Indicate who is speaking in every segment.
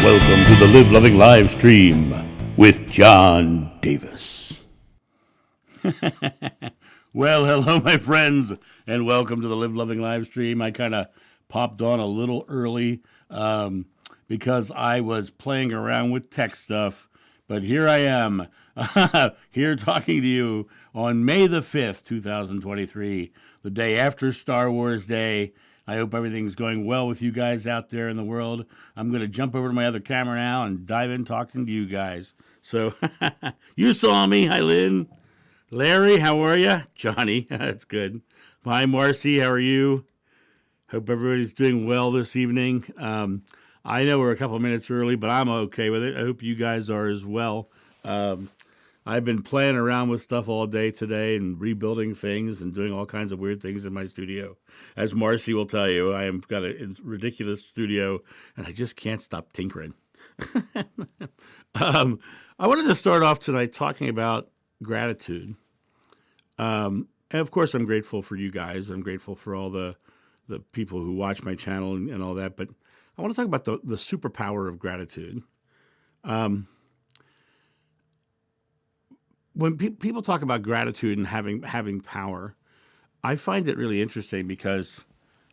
Speaker 1: Welcome to the Live Loving live stream with John Davis. Well, hello, my friends, and welcome to the Live Loving live stream. I kind of popped on a little early because I was playing around with tech stuff, but here I am, here talking to you on May the 5th, 2023, the day after Star Wars Day. I hope everything's going well with you guys out there in the world. I'm going to jump over to my other camera now and dive in talking to you guys. So, you saw me. Hi, Lynn. Larry, how are you? Johnny, that's good. Hi, Marcy, how are you? Hope everybody's doing well this evening. I know we're a couple minutes early, but I'm okay with it. I hope you guys are as well. I've been playing around with stuff all day today and rebuilding things and doing all kinds of weird things in my studio. As Marcy will tell you, I have got a ridiculous studio, and I just can't stop tinkering. I wanted to start off tonight talking about gratitude. And of course, I'm grateful for you guys. I'm grateful for all the people who watch my channel and all that. But I want to talk about the superpower of gratitude. When people talk about gratitude and having power, I find it really interesting because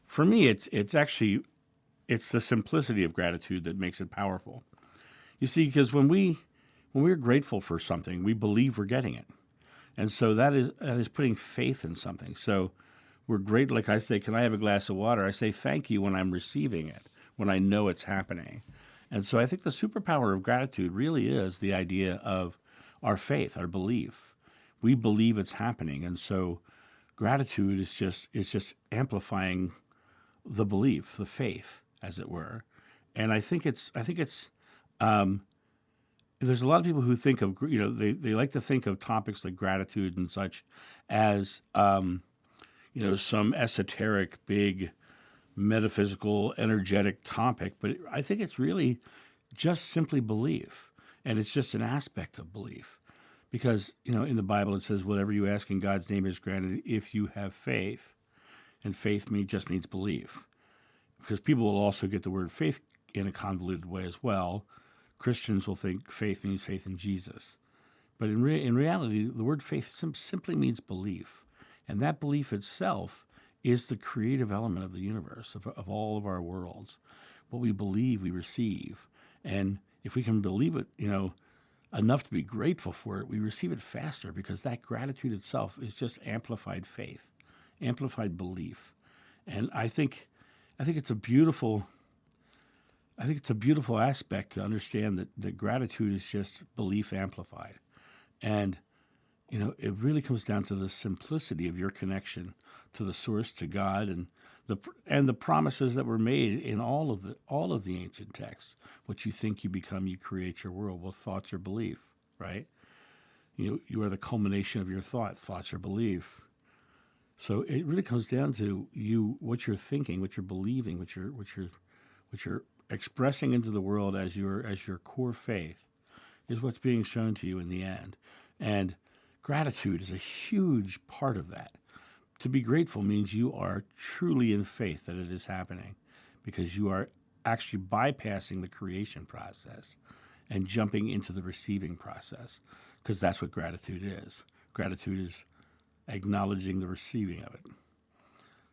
Speaker 1: for me, it's the simplicity of gratitude that makes it powerful. You see, because when we're grateful for something, we believe we're getting it. And so that is putting faith in something. So we're great. Like I say, can I have a glass of water? I say thank you when I'm receiving it, when I know it's happening. And so I think the superpower of gratitude really is the idea of our faith, our belief. We believe it's happening. And so gratitude is just amplifying the belief, the faith, as it were. And I think it's there's a lot of people who think of, they like to think of topics like gratitude and such as, some esoteric, big, metaphysical, energetic topic. But I think it's really just simply belief. And it's just an aspect of belief. Because, in the Bible it says, whatever you ask in God's name is granted if you have faith. And faith just means belief. Because people will also get the word faith in a convoluted way as well. Christians will think faith means faith in Jesus. But in reality, the word faith simply means belief. And that belief itself is the creative element of the universe, of all of our worlds. What we believe, we receive. And if we can believe it, enough to be grateful for it, we receive it faster because that gratitude itself is just amplified faith, amplified belief. And I think it's a beautiful aspect to understand that gratitude is just belief amplified. And, it really comes down to the simplicity of your connection to the source, to God, and the promises that were made in all of the ancient texts. What you think you become, you create your world. Well, thoughts are belief, right? You are the culmination of your thought. Thoughts are belief. So it really comes down to what you're thinking, what you're believing, what you're expressing into the world as your core faith is what's being shown to you in the end. And gratitude is a huge part of that. To be grateful means you are truly in faith that it is happening because you are actually bypassing the creation process and jumping into the receiving process because that's what gratitude is. Gratitude is acknowledging the receiving of it.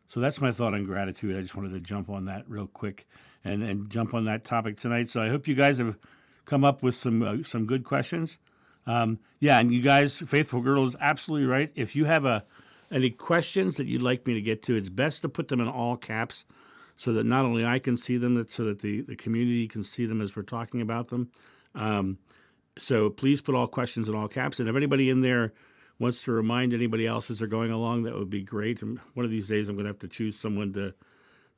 Speaker 1: So that's my thought on gratitude. I just wanted to jump on that real quick and jump on that topic tonight. So I hope you guys have come up with some good questions. And you guys, Faithful Girl is absolutely right. If you have any questions that you'd like me to get to, it's best to put them in all caps so that not only I can see them, so that the community can see them as we're talking about them. So please put all questions in all caps. And if anybody in there wants to remind anybody else as they're going along, that would be great. And one of these days I'm going to have to choose someone to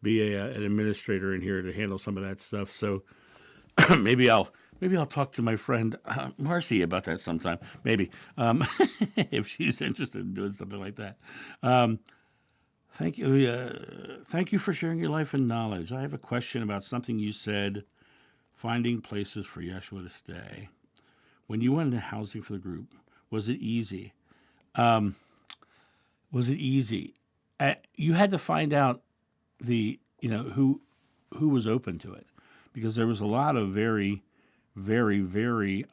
Speaker 1: be an administrator in here to handle some of that stuff. So maybe I'll talk to my friend Marcy about that sometime. Maybe if she's interested in doing something like that. Thank you. Thank you for sharing your life and knowledge. I have a question about something you said. Finding places for Yeshua to stay. When you went into housing for the group, was it easy? Was it easy? You had to find out who was open to it, because there was a lot of very, very, very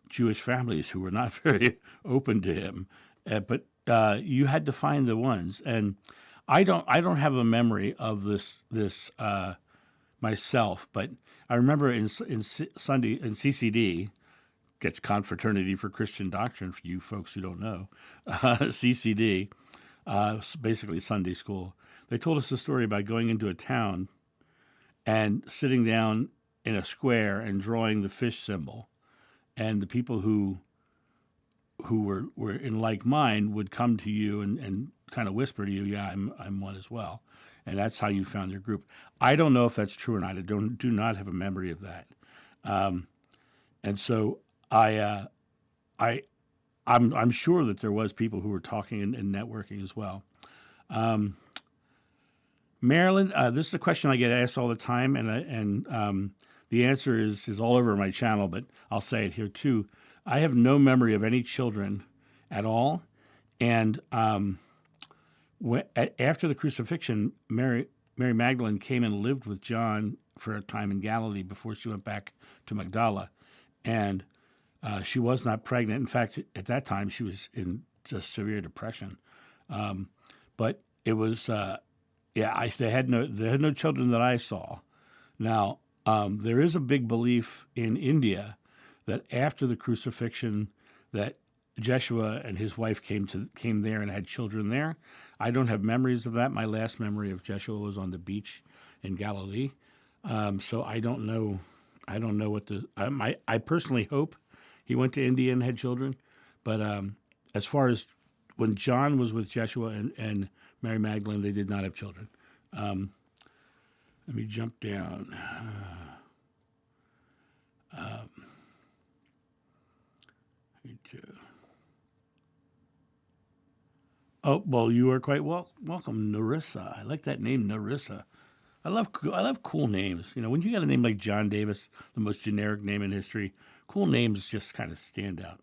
Speaker 1: Jewish families who were not very open to him. But you had to find the ones, and I don't have a memory of this myself, but I remember in Sunday in CCD, gets Confraternity for Christian Doctrine for you folks who don't know, CCD, basically Sunday school. They told us a story about going into a town and sitting down in a square and drawing the fish symbol, and the people who were in like mind would come to you and kind of whisper to you, yeah, I'm one as well. And that's how you found your group. I don't know if that's true or not. I do not have a memory of that. And so I'm sure that there was people who were talking and networking as well. Marilyn, this is a question I get asked all the time, and the answer is all over my channel, but I'll say it here too. I have no memory of any children at all, and after the crucifixion, Mary Magdalene came and lived with John for a time in Galilee before she went back to Magdala, and she was not pregnant. In fact, at that time, she was in just severe depression. But it was, they had no children that I saw. Now, there is a big belief in India that after the crucifixion, that Yeshua and his wife came there and had children there. I don't have memories of that. My last memory of Yeshua was on the beach in Galilee. So I don't know. I don't know what I personally hope he went to India and had children. But as far as when John was with Yeshua and Mary Magdalene, they did not have children. Let me jump down. Oh, well, you are quite welcome, Narissa. I like that name, Narissa. I love cool names. You know, when you got a name like John Davis, the most generic name in history, cool names just kind of stand out.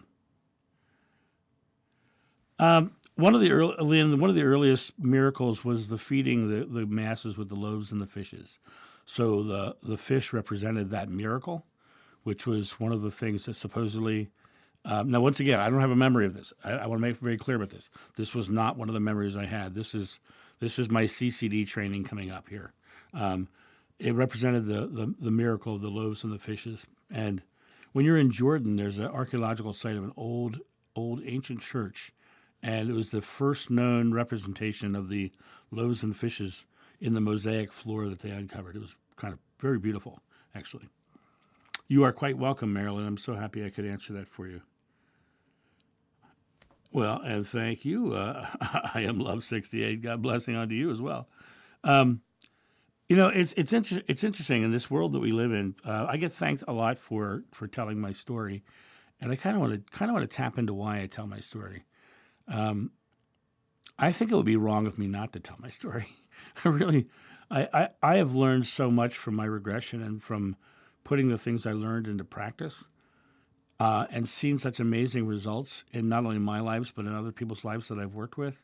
Speaker 1: One of the earliest miracles was the feeding the masses with the loaves and the fishes. So the fish represented that miracle, which was one of the things that supposedly. Now, once again, I don't have a memory of this. I want to make it very clear about this. This was not one of the memories I had. This is my CCD training coming up here. It represented the miracle of the loaves and the fishes. And when you're in Jordan, there's an archaeological site of an old ancient church, and it was the first known representation of the loaves and fishes in the mosaic floor that they uncovered. It was kind of very beautiful, actually. You are quite welcome, Marilyn. I'm so happy I could answer that for you. Well, and thank you. I am Love 68. God blessing unto you as well. You know, it's interesting in this world that we live in. I get thanked a lot for telling my story, and I kind of want to tap into why I tell my story. I think it would be wrong of me not to tell my story. I have learned so much from my regression and from putting the things I learned into practice, and seeing such amazing results in not only my lives, but in other people's lives that I've worked with,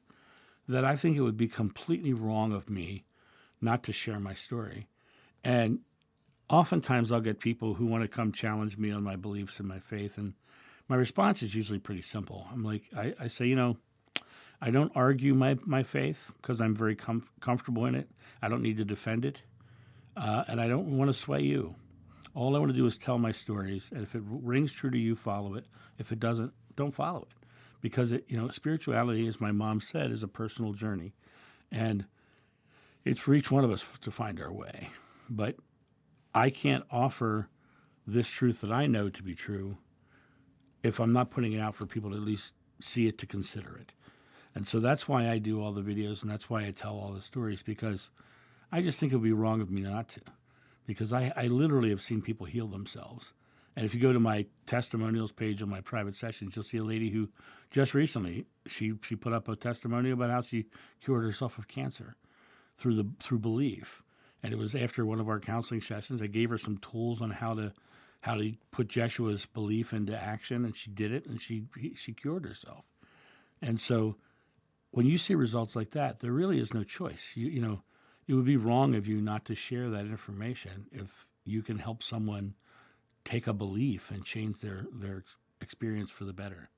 Speaker 1: that I think it would be completely wrong of me not to share my story. And oftentimes I'll get people who want to come challenge me on my beliefs and my faith, and my response is usually pretty simple. I'm like, I say, you know, I don't argue my faith because I'm very comfortable in it. I don't need to defend it, and I don't want to sway you. All I want to do is tell my stories, and if it rings true to you, follow it. If it doesn't, don't follow it, because spirituality, as my mom said, is a personal journey, and it's for each one of us to find our way. But I can't offer this truth that I know to be true if I'm not putting it out for people to at least see it, to consider it. And so that's why I do all the videos, and that's why I tell all the stories, because I just think it would be wrong of me not to. Because I literally have seen people heal themselves. And if you go to my testimonials page on my private sessions, you'll see a lady who just recently, she put up a testimonial about how she cured herself of cancer through belief. And it was after one of our counseling sessions. I gave her some tools on how to put Jeshua's belief into action, and she did it, and she cured herself. And so when you see results like that, there really is no choice. You know, it would be wrong of you not to share that information if you can help someone take a belief and change their experience for the better.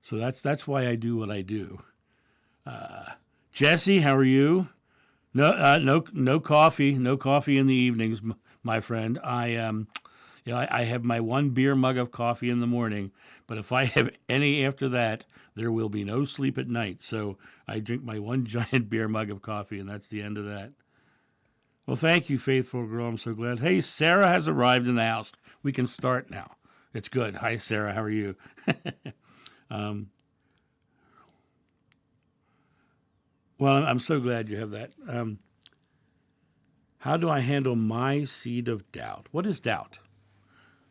Speaker 1: So that's why I do what I do. Jesse, how are you? No coffee, no coffee in the evenings, my friend. I have my one beer mug of coffee in the morning, but if I have any after that, there will be no sleep at night. So I drink my one giant beer mug of coffee, and that's the end of that. Well, thank you, faithful girl. I'm so glad. Hey, Sarah has arrived in the house. We can start now. It's good. Hi, Sarah. How are you? Well, I'm so glad you have that. How do I handle my seed of doubt? What is doubt?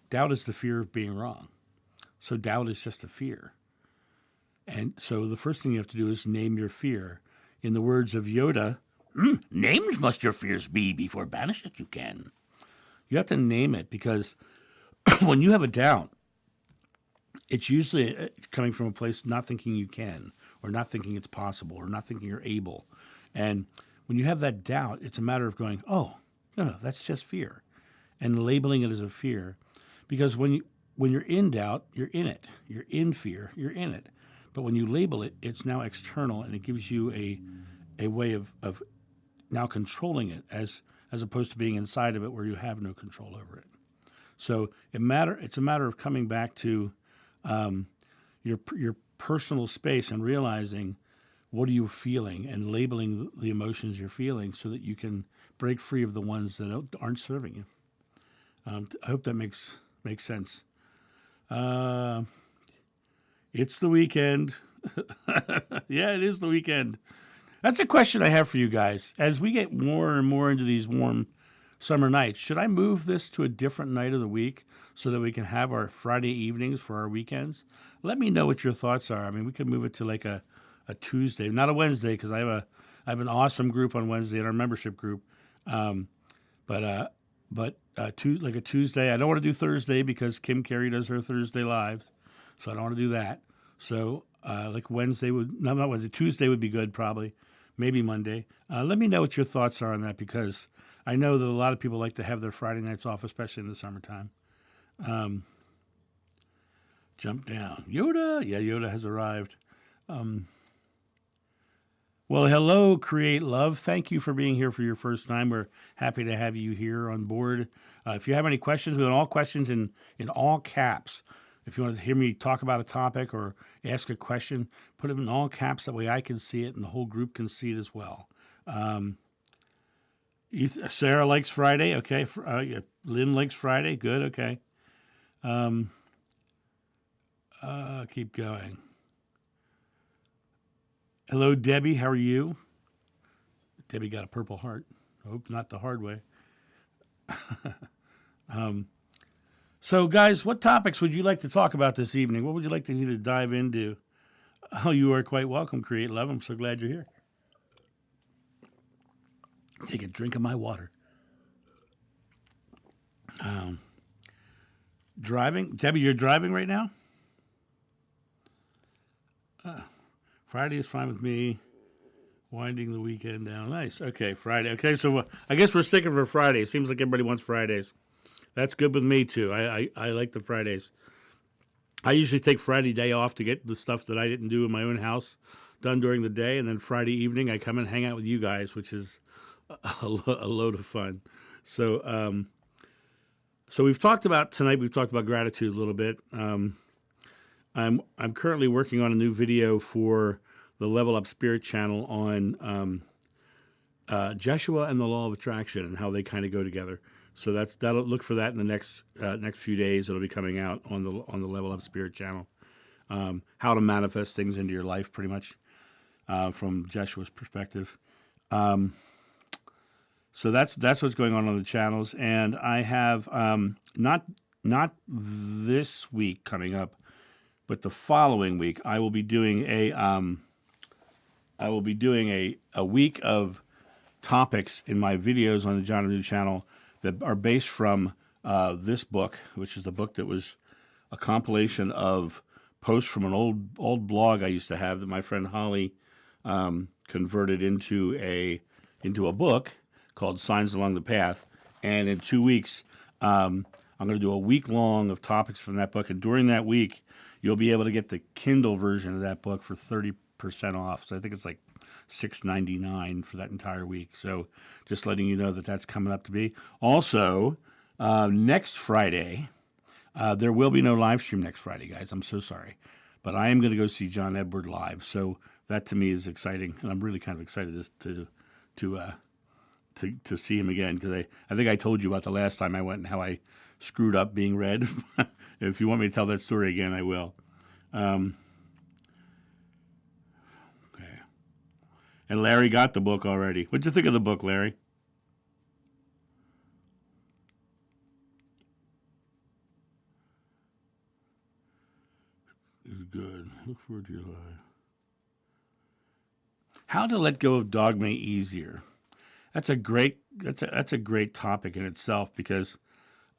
Speaker 1: Doubt is the fear of being wrong. So doubt is just a fear. And so the first thing you have to do is name your fear. In the words of Yoda, named must your fears be, before banish it you can. You have to name it, because when you have a doubt, it's usually coming from a place not thinking you can, or not thinking it's possible, or not thinking you're able. And when you have that doubt, it's a matter of going, oh, no, that's just fear, and labeling it as a fear. Because when you're in doubt, you're in it. You're in fear, you're in it. But when you label it, it's now external, and it gives you a way of now controlling it, as opposed to being inside of it where you have no control over it. So it's a matter of coming back to your personal space and realizing what are you feeling, and labeling the emotions you're feeling so that you can break free of the ones that aren't serving you. I hope that makes sense. It's the weekend. Yeah, it is the weekend. That's a question I have for you guys. As we get more and more into these warm summer nights, should I move this to a different night of the week so that we can have our Friday evenings for our weekends? Let me know what your thoughts are. I mean, we could move it to like a Tuesday, not a Wednesday, because I have an awesome group on Wednesday in our membership group. Like a Tuesday. I don't want to do Thursday because Kim Carey does her Thursday lives, so I don't want to do that. So like Wednesday not Wednesday, Tuesday would be good probably, maybe Monday. Let me know what your thoughts are on that, because I know that a lot of people like to have their Friday nights off, especially in the summertime. Jump down. Yoda. Yeah, Yoda has arrived. Well, hello, Create Love. Thank you for being here for your first time. We're happy to have you here on board. If you have any questions, we want all questions in all caps. If you want to hear me talk about a topic or ask a question, put it in all caps. That way I can see it and the whole group can see it as well. Sarah likes Friday. Okay. Lynn likes Friday. Good. Okay. Keep going. Hello, Debbie. How are you? Debbie got a purple heart. I hope not the hard way. So, guys, what topics would you like to talk about this evening? What would you like to dive into? Oh, you are quite welcome, Create Love. I'm so glad you're here. Take a drink of my water. Driving? Debbie, you're driving right now? Friday is fine with me. Winding the weekend down. Nice. Okay, Friday. Okay, so I guess we're sticking for Friday. It seems like everybody wants Fridays. That's good with me, too. I like the Fridays. I usually take Friday day off to get the stuff that I didn't do in my own house done during the day. And then Friday evening, I come and hang out with you guys, which is a load of fun. So we've talked about gratitude a little bit. I'm currently working on a new video for the Level Up Spirit channel on Yeshua and the law of attraction and how they kind of go together. So that'll look for that in the next few days. It'll be coming out on the Level Up Spirit channel. How to manifest things into your life, pretty much, from Jeshua's perspective. So that's what's going on the channels, and I have not this week coming up, but the following week I will be doing a week of topics in my videos on the John and New channel that are based from this book, which is the book that was a compilation of posts from an old blog I used to have that my friend Holly converted into a book called Signs Along the Path. And in 2 weeks, I'm going to do a week long of topics from that book. And during that week, you'll be able to get the Kindle version of that book for 30% off. So I think it's like $6.99 for that entire week. So just letting you know that that's coming up to be. Also, next Friday, there will be no live stream next Friday, guys. I'm so sorry. But I am going to go see John Edward live. So that to me is exciting. And I'm really kind of excited to see him again, because I think I told you about the last time I went and how I screwed up being read. If you want me to tell that story again, I will. Okay. And Larry got the book already. What'd you think of the book, Larry? It's good. Look forward to July. How to let go of dogma easier. That's a great topic in itself, because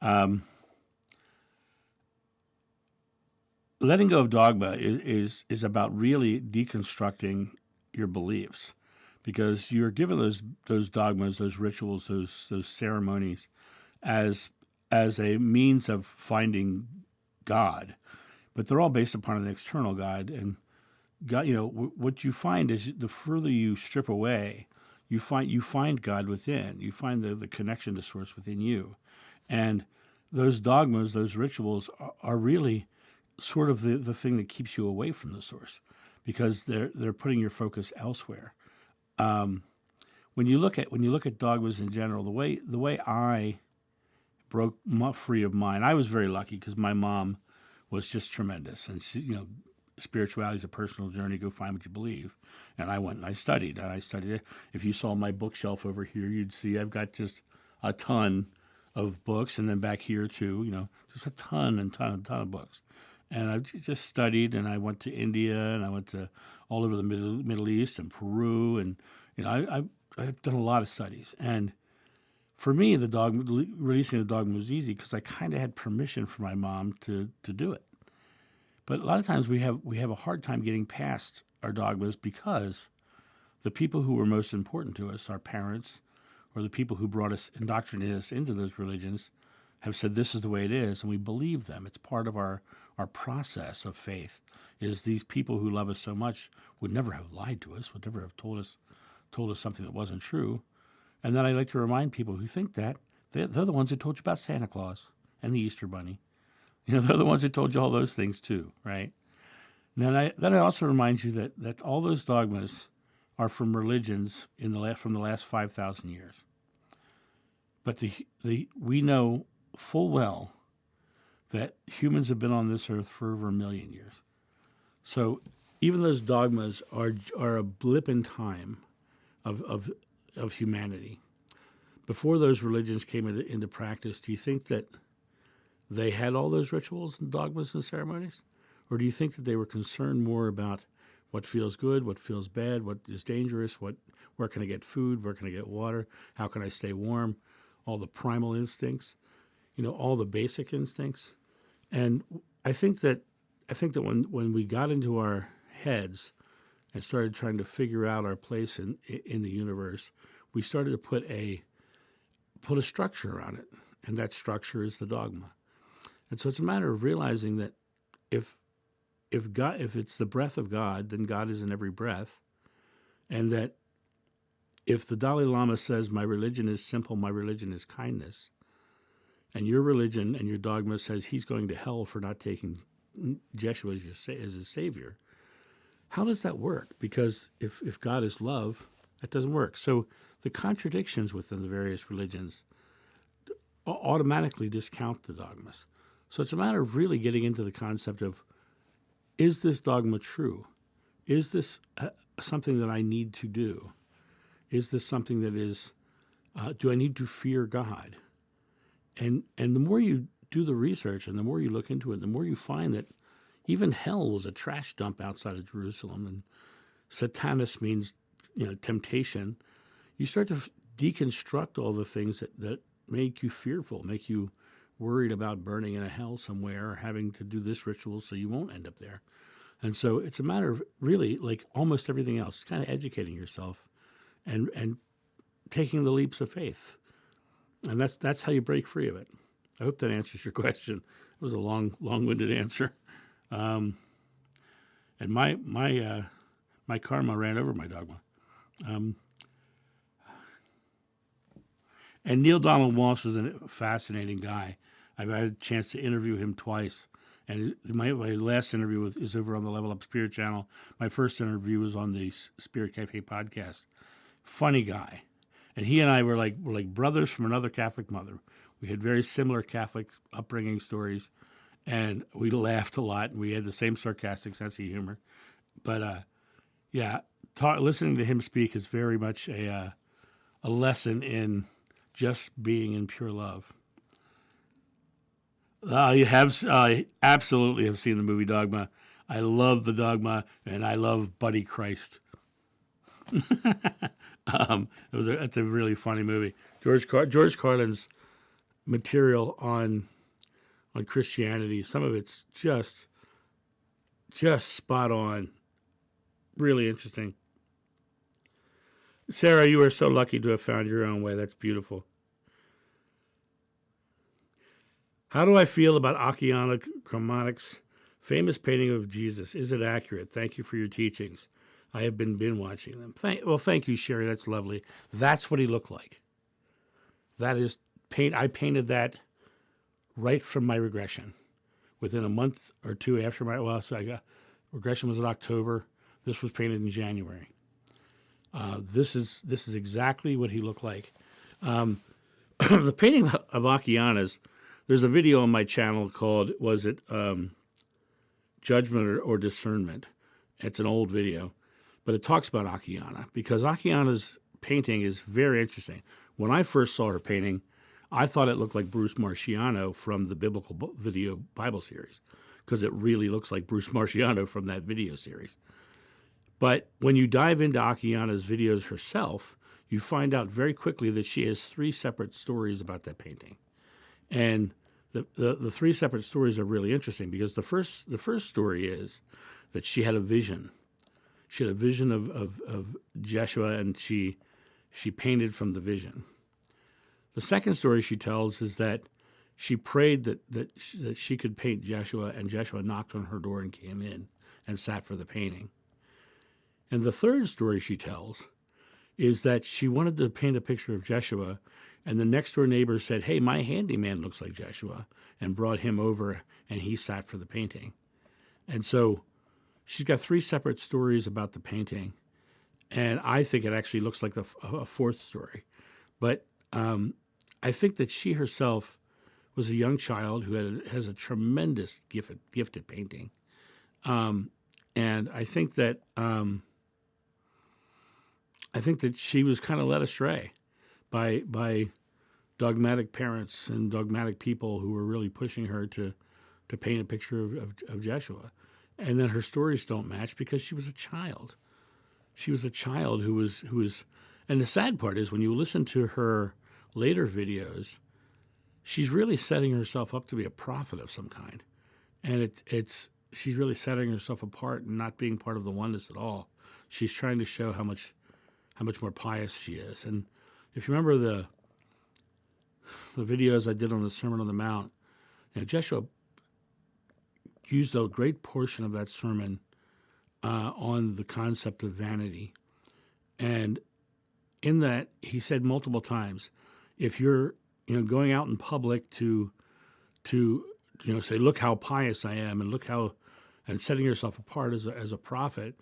Speaker 1: letting go of dogma is about really deconstructing your beliefs, because you're given those dogmas, those rituals, those ceremonies as a means of finding God, but they're all based upon an external God. And God, what you find is the further you strip away, you find God within. You find the connection to Source within you, and those dogmas, those rituals, are really sort of the thing that keeps you away from the Source, because they're putting your focus elsewhere. When you look at dogmas in general, the way I broke free of mine, I was very lucky because my mom was just tremendous, and she, spirituality is a personal journey. Go find what you believe. And I went and I studied it. If you saw my bookshelf over here, you'd see I've got just a ton of books, and then back here too, just a ton of books. And I just studied, and I went to India, and I went to all over the Middle East and Peru, and I've done a lot of studies. And for me, releasing the dogma was easy because I kind of had permission from my mom to do it. But a lot of times we have a hard time getting past our dogmas, because the people who were most important to us, our parents, or the people who indoctrinated us into those religions, have said this is the way it is, and we believe them. It's part of our process of faith. Is these people who love us so much would never have lied to us, would never have told us something that wasn't true. And then I like to remind people who think that they're the ones that told you about Santa Claus and the Easter Bunny. They're the ones that told you all those things too, right? Then I also remind you that all those dogmas are from religions from the last 5,000 years. But we know full well that humans have been on this earth for over 1 million years. So even those dogmas are a blip in time of humanity. Before those religions came into practice, do you think that they had all those rituals and dogmas and ceremonies? Or do you think that they were concerned more about what feels good, what feels bad, what is dangerous, where can I get food, where can I get water, how can I stay warm, all the primal instincts, all the basic instincts? And I think that when we got into our heads and started trying to figure out our place in the universe, we started to put a structure around it, and that structure is the dogma. And so it's a matter of realizing that if it's the breath of God, then God is in every breath, and that if the Dalai Lama says my religion is simple, my religion is kindness, and your religion and your dogma says he's going to hell for not taking Yeshua as his savior, how does that work? Because if God is love, that doesn't work. So the contradictions within the various religions automatically discount the dogmas. So it's a matter of really getting into the concept of, is this dogma true? Is this something that I need to do? Is this something that is, do I need to fear God? And the more you do the research and the more you look into it, the more you find that even hell was a trash dump outside of Jerusalem, and Satanas means, temptation. You start to deconstruct all the things that make you fearful, make you worried about burning in a hell somewhere, or having to do this ritual so you won't end up there. And so it's a matter of really, like almost everything else, kind of educating yourself and taking the leaps of faith. And that's how you break free of it. I hope that answers your question. It was a long-winded answer. And my karma ran over my dogma. And Neil Donald Walsh is a fascinating guy. I've had a chance to interview him twice. And my last interview is over on the Level Up Spirit channel. My first interview was on the Spirit Cafe podcast. Funny guy. And he and I were like brothers from another Catholic mother. We had very similar Catholic upbringing stories. And we laughed a lot. And we had the same sarcastic sense of humor. But listening to him speak is very much a lesson in just being in pure love. You have absolutely have seen the movie Dogma. I love the Dogma, and I love Buddy Christ. It's a really funny movie. George Carlin's material on Christianity, some of it's just spot on. Really interesting. Sarah, you are so lucky to have found your own way. That's beautiful. How do I feel about Akiana Chromatic's famous painting of Jesus? Is it accurate? Thank you for your teachings. I have been watching them. Thank you, Sherry. That's lovely. That's what he looked like. That is paint. I painted that right from my regression. Within a month or two after regression was in October. This was painted in January. This is exactly what he looked like. The painting of Akiana's, there's a video on my channel called, Judgment or Discernment? It's an old video, but it talks about Akiana because Akiana's painting is very interesting. When I first saw her painting, I thought it looked like Bruce Marciano from the Biblical Video Bible series because it really looks like Bruce Marciano from that video series. But when you dive into Akiana's videos herself, you find out very quickly that she has 3 separate stories about that painting. And the 3 separate stories are really interesting because the first story is that she had a vision. She had a vision of Yeshua, and she painted from the vision. The second story she tells is that she prayed that she could paint Yeshua, and Yeshua knocked on her door and came in and sat for the painting. And the third story she tells is that she wanted to paint a picture of Yeshua, and the next door neighbor said, "Hey, my handyman looks like Yeshua," and brought him over, and he sat for the painting. And so she's got 3 separate stories about the painting, and I think it actually looks like a fourth story. But I think that she herself was a young child who has a tremendous gift at painting, and I think that she was kind of led astray by dogmatic parents and dogmatic people who were really pushing her to paint a picture of Yeshua. And then her stories don't match because she was a child. She was a child who was, and the sad part is when you listen to her later videos, she's really setting herself up to be a prophet of some kind. And she's really setting herself apart and not being part of the oneness at all. She's trying to show how much more pious she is. And if you remember the videos I did on the Sermon on the Mount, Yeshua used a great portion of that sermon on the concept of vanity. And in that, he said multiple times, if you're going out in public to say, look how pious I am, and setting yourself apart as a prophet,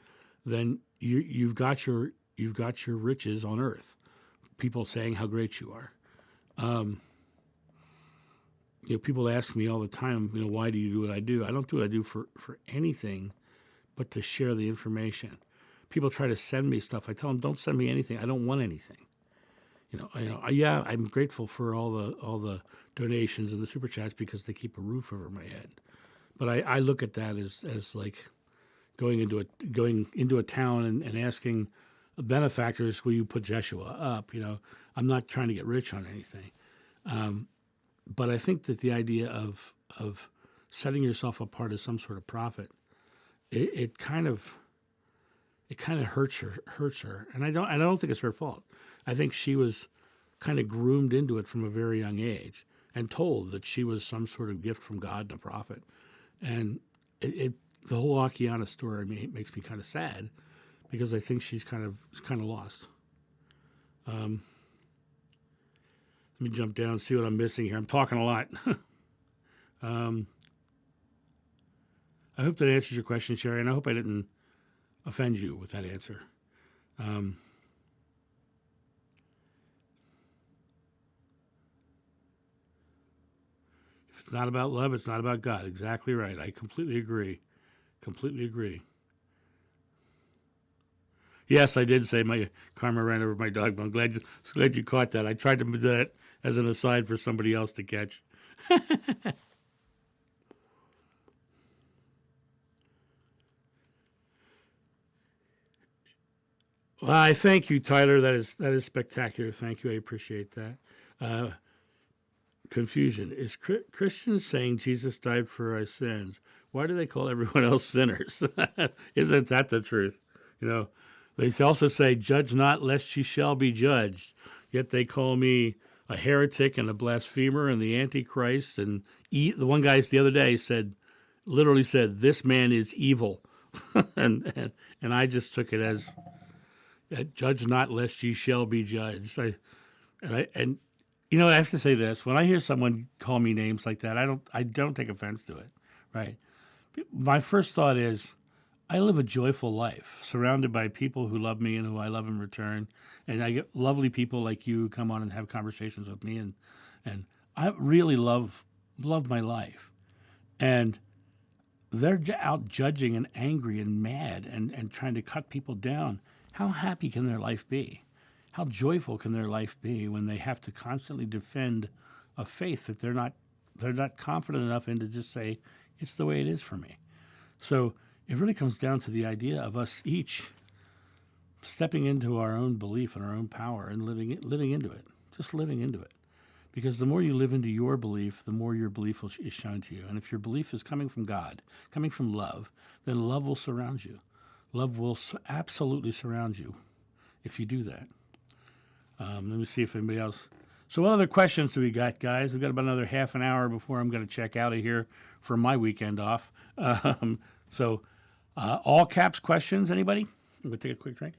Speaker 1: then you've got your riches on earth. People saying how great you are. People ask me all the time, why do you do what I do? I don't do what I do for anything but to share the information. People try to send me stuff. I tell them, don't send me anything. I don't want anything. I'm grateful for all the donations and the super chats because they keep a roof over my head. But I look at that as like going into a town and asking benefactors, will you put Yeshua up? I'm not trying to get rich on anything. But I think that the idea of setting yourself apart as some sort of prophet it kind of hurts her, and I don't think it's her fault. I think she was kind of groomed into it from a very young age and told that she was some sort of gift from God and a prophet, and the whole Akiana story makes me kind of sad because I think she's kind of lost. Let me jump down and see what I'm missing here. I'm talking a lot. I hope that answers your question, Sherry, and I hope I didn't offend you with that answer. If it's not about love, it's not about God. Exactly right. I completely agree. Completely agree. Yes, I did say my karma ran over my dog, but I'm glad you caught that. I tried to do that as an aside for somebody else to catch. Well, I thank you, Tyler. That is spectacular. Thank you. I appreciate that. Uh, Confusion is Christians saying Jesus died for our sins. Why do they call everyone else sinners? Isn't that the truth? You know, they also say, "Judge not, lest ye shall be judged." Yet they call me a heretic and a blasphemer and the Antichrist. And the one guy the other day literally said, "This man is evil," and I just took it as, "Judge not, lest ye shall be judged." And I have to say this: when I hear someone call me names like that, I don't take offense to it, right? My first thought is, I live a joyful life, surrounded by people who love me and who I love in return, and I get lovely people like you who come on and have conversations with me, and I really love my life, and they're out judging and angry and mad and trying to cut people down. How happy can their life be? How joyful can their life be when they have to constantly defend a faith that they're not confident enough in to just say, it's the way it is for me? So it really comes down to the idea of us each stepping into our own belief and our own power and living into it, just living into it. Because the more you live into your belief, the more your belief is shown to you. And if your belief is coming from God, coming from love, then love will surround you. Love will absolutely surround you if you do that. Let me see if anybody else. So what other questions do we got, guys? We've got about another half an hour before I'm going to check out of here for my weekend off. So all caps questions, anybody? I'm going to take a quick drink.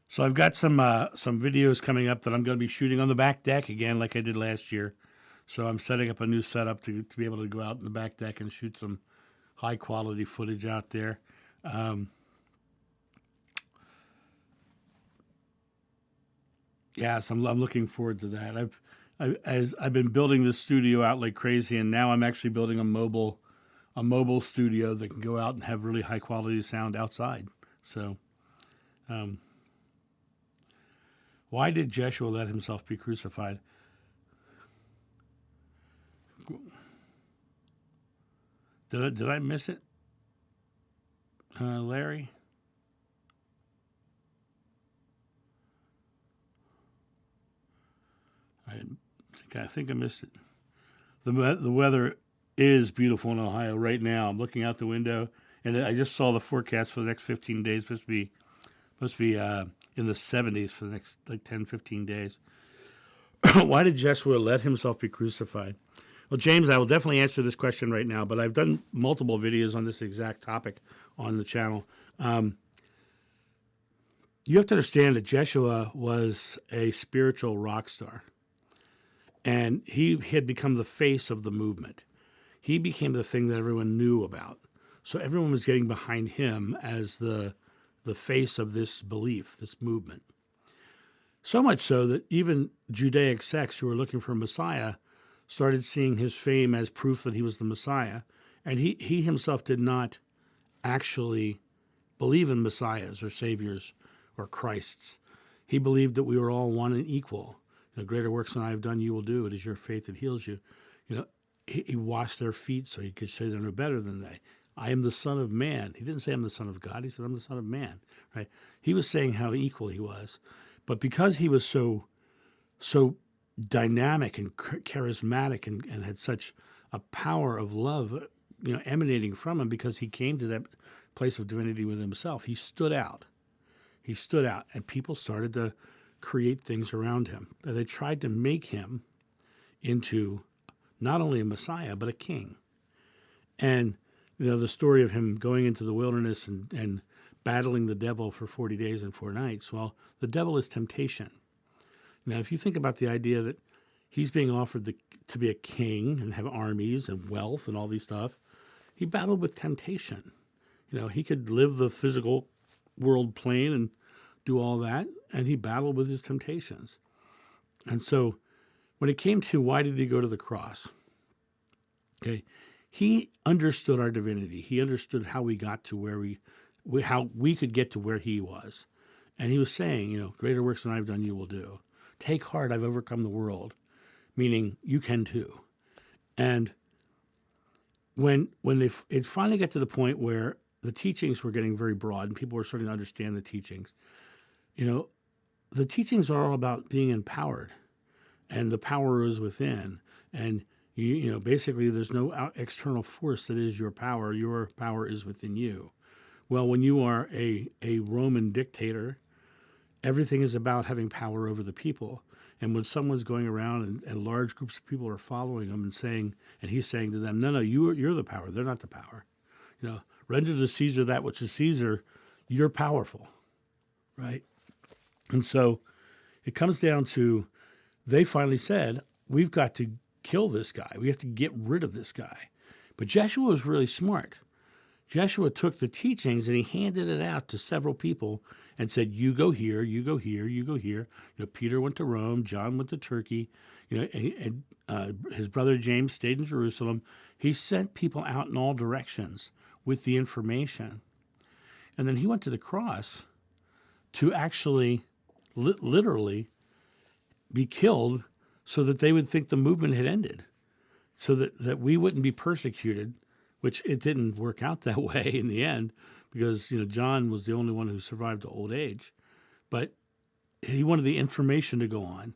Speaker 1: So I've got some videos coming up that I'm going to be shooting on the back deck again, like I did last year. So I'm setting up a new setup to be able to go out in the back deck and shoot some high quality footage out there. Yes, I'm looking forward to that. I've been building this studio out like crazy, and now I'm actually building a mobile studio that can go out and have really high quality sound outside. So, why did Yeshua let himself be crucified? Did I miss it, Larry? I think I missed it. The weather is beautiful in Ohio right now. I'm looking out the window, and I just saw the forecast for the next 15 days. Supposed to be in the 70s for the next like 10, 15 days. Why did Yeshua let himself be crucified? Well, James, I will definitely answer this question right now, but I've done multiple videos on this exact topic on the channel. You have to understand that Yeshua was a spiritual rock star, and he had become the face of the movement. He became the thing that everyone knew about. So everyone was getting behind him as the face of this belief, this movement. So much so that even Judaic sects who were looking for a Messiah started seeing his fame as proof that he was the Messiah. And he himself did not actually believe in Messiahs or Saviors or Christs. He believed that we were all one and equal. Greater works than I have done you will do. It is your faith that heals you. He washed their feet so he could say they're no better than they. I am the Son of Man. He didn't say I'm the Son of God. He said I'm the Son of Man. Right? He was saying how equal he was. But because he was so dynamic and charismatic and had such a power of love, emanating from him, because he came to that place of divinity with himself, he stood out. He stood out, and people started to create things around him. They tried to make him into not only a Messiah, but a king. And, the story of him going into the wilderness and battling the devil for 40 days and 4 nights, well, the devil is temptation. Now, if you think about the idea that he's being offered to be a king and have armies and wealth and all these stuff, he battled with temptation. He could live the physical world plane and do all that, and he battled with his temptations. And so when it came to why did he go to the cross, okay, he understood our divinity. He understood how we got to how we could get to where he was. And he was saying, greater works than I've done you will do. Take heart, I've overcome the world, meaning you can too. And when it finally got to the point where the teachings were getting very broad and people were starting to understand the teachings, the teachings are all about being empowered, and the power is within. And basically there's no external force that is your power. Your power is within you. Well, when you are a Roman dictator, everything is about having power over the people. And when someone's going around and large groups of people are following him and he's saying to them, no, you're the power. They're not the power. Render to Caesar that which is Caesar. You're powerful, right? And so it comes down to, they finally said, we've got to kill this guy. We have to get rid of this guy. But Yeshua was really smart. Yeshua took the teachings and he handed it out to several people and said, you go here, you go here, you go here. Peter went to Rome, John went to Turkey, and his brother James stayed in Jerusalem. He sent people out in all directions with the information. And then he went to the cross to actually literally be killed so that they would think the movement had ended, so that we wouldn't be persecuted, which it didn't work out that way in the end, because John was the only one who survived to old age. But he wanted the information to go on,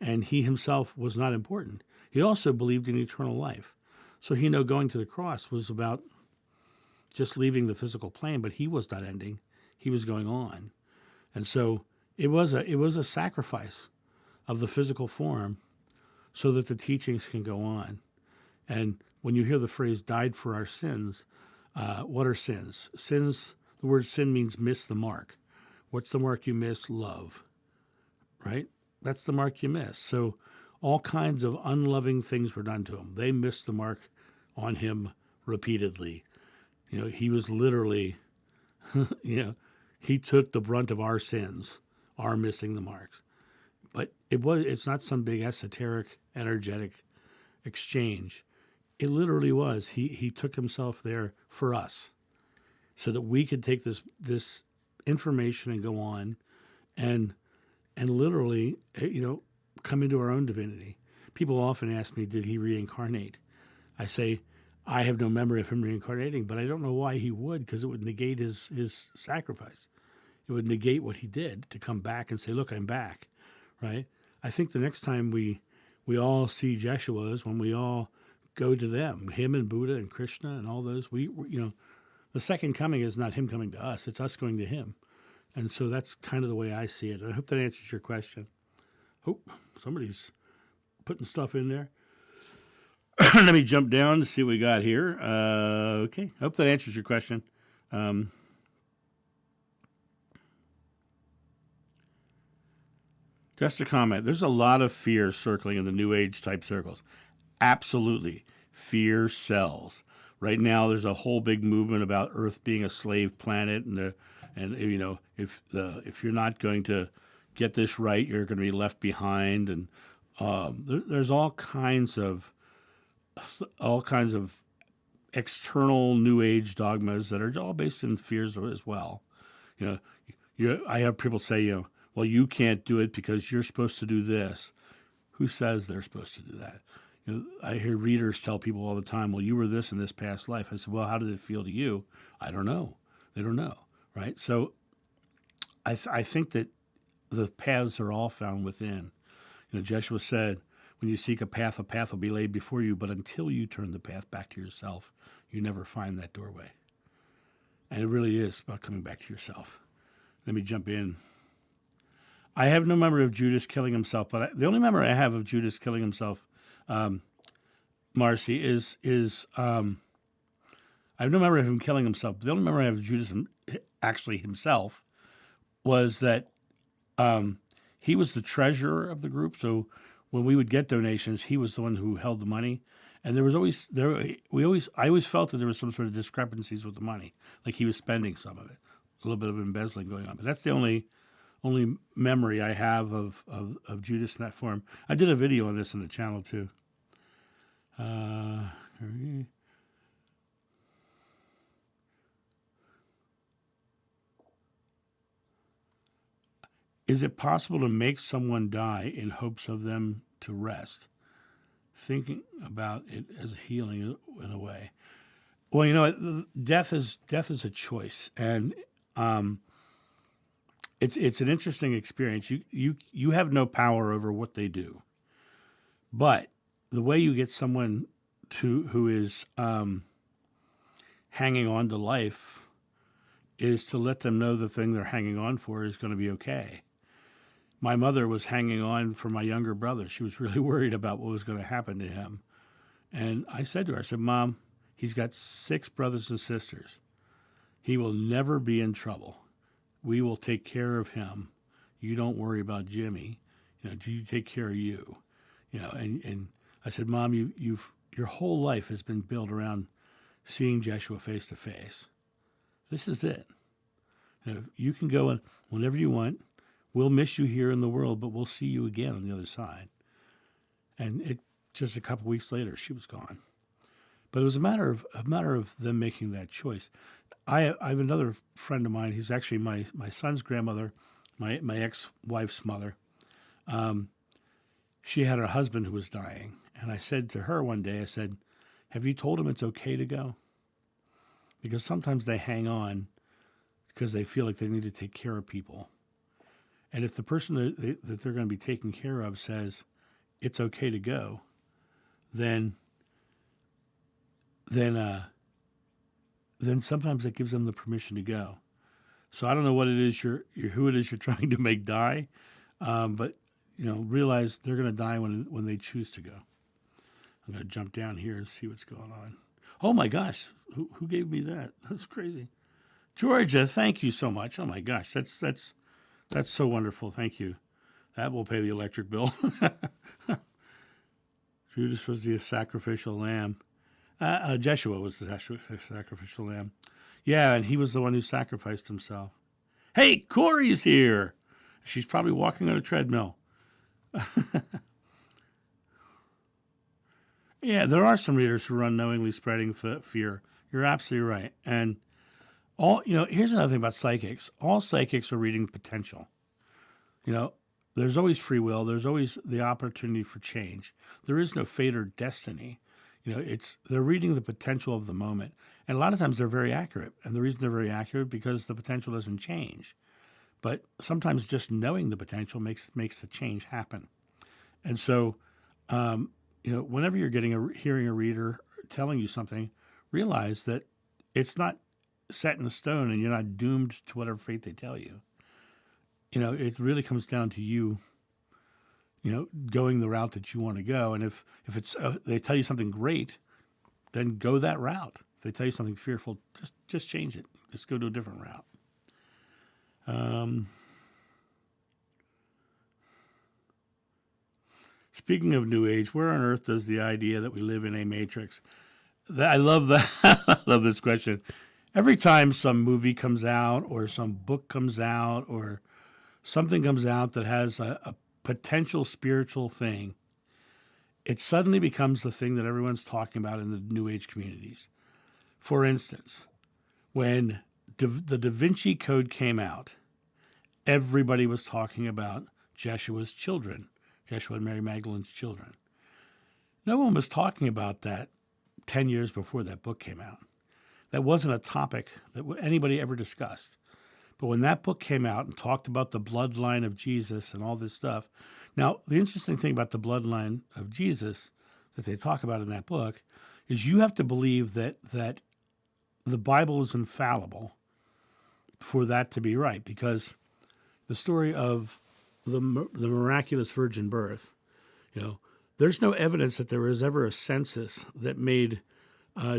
Speaker 1: and he himself was not important. He also believed in eternal life. So going to the cross was about just leaving the physical plane, but he was not ending. He was going on. And so it was a sacrifice of the physical form so that the teachings can go on. And when you hear the phrase died for our sins, what are sins? Sins, the word sin means miss the mark. What's the mark you miss? Love, right? That's the mark you miss. So all kinds of unloving things were done to him. They missed the mark on him repeatedly. He was literally, he took the brunt of our sins, our missing the marks. But it's not some big esoteric, energetic exchange. It literally was. He took himself there for us so that we could take this information and go on and literally, come into our own divinity. People often ask me, did he reincarnate? I say, I have no memory of him reincarnating, but I don't know why he would, because it would negate his sacrifice. It would negate what he did to come back and say, look, I'm back, right? I think the next time we all see Yeshua is when we all go to them, him and Buddha and Krishna and all those. The second coming is not him coming to us. It's us going to him. And so that's kind of the way I see it. I hope that answers your question. Oh, somebody's putting stuff in there. Let me jump down to see what we got here. Okay. I hope that answers your question. Just a comment. There's a lot of fear circling in the New Age type circles. Absolutely. Fear sells. Right now, there's a whole big movement about Earth being a slave planet, and if you're not going to get this right, you're going to be left behind, and there's all kinds of external New Age dogmas that are all based in fears as well. I have people say, well, you can't do it because you're supposed to do this. Who says they're supposed to do that? I hear readers tell people all the time, well, you were this in this past life. I said, well, how did it feel to you? I don't know. They don't know, right? So I think that the paths are all found within. Joshua said, when you seek a path will be laid before you, but until you turn the path back to yourself, you never find that doorway. And it really is about coming back to yourself. Let me jump in. I have no memory of Judas killing himself, but the only memory I have of Judas killing himself, Marcy, is I have no memory of him killing himself. The only memory I have of Judas actually himself was that he was the treasurer of the group. So when we would get donations, he was the one who held the money. And there was always I always felt that there was some sort of discrepancies with the money, like he was spending some of it, a little bit of embezzling going on. But that's the only memory I have of Judas in that form. I did a video on this on the channel too. Is it possible to make someone die in hopes of them to rest? Thinking about it as healing in a way. Well, death is a choice, and it's an interesting experience. You have no power over what they do, but the way you get someone who is hanging on to life is to let them know the thing they're hanging on for is going to be okay. My mother was hanging on for my younger brother. She was really worried about what was going to happen to him. And I said to her, I said, Mom, he's got 6 brothers and sisters. He will never be in trouble. We will take care of him. You don't worry about Jimmy. You take care of you. And I said, Mom, your whole life has been built around seeing Yeshua face to face. This is it. You can go in whenever you want. We'll miss you here in the world, but we'll see you again on the other side. And just a couple weeks later, she was gone. But it was a matter of them making that choice. I have another friend of mine. He's actually my son's grandmother, my ex-wife's mother. She had her husband who was dying. And I said to her one day, I said, have you told him it's okay to go? Because sometimes they hang on because they feel like they need to take care of people. And if the person that they're going to be taking care of says it's okay to go, then sometimes that gives them the permission to go. So I don't know what it is who it is you're trying to make die, but realize they're going to die when they choose to go. I'm going to jump down here and see what's going on. Oh my gosh, who gave me that? That's crazy, Georgia. Thank you so much. Oh my gosh, that's so wonderful. Thank you. That will pay the electric bill. Judas was the sacrificial lamb. Yeshua was the sacrificial lamb. Yeah, and he was the one who sacrificed himself. Hey, Corey's here. She's probably walking on a treadmill. Yeah, there are some readers who are unknowingly spreading fear. You're absolutely right. And here's another thing about psychics. All psychics are reading potential. There's always free will. There's always the opportunity for change. There is no fate or destiny. They're reading the potential of the moment. And a lot of times they're very accurate. And the reason they're very accurate because the potential doesn't change. But sometimes just knowing the potential makes the change happen. And so, whenever you're hearing a reader telling you something, realize that it's not set in stone and you're not doomed to whatever fate they tell you. It really comes down to you, going the route that you want to go. And if it's they tell you something great, then go that route. If they tell you something fearful, just change it. Just go to a different route. Speaking of New Age, where on earth does the idea that we live in a matrix? I love that. I love this question. Every time some movie comes out or some book comes out or something comes out that has a potential spiritual thing, it suddenly becomes the thing that everyone's talking about in the New Age communities. For instance, when the Da Vinci Code came out, everybody was talking about Jeshua's children, Yeshua and Mary Magdalene's children. No one was talking about that 10 years before that book came out. That wasn't a topic that anybody ever discussed. But when that book came out and talked about the bloodline of Jesus and all this stuff, now the interesting thing about the bloodline of Jesus that they talk about in that book is you have to believe that the Bible is infallible for that to be right, because the story of the miraculous virgin birth, there's no evidence that there was ever a census that made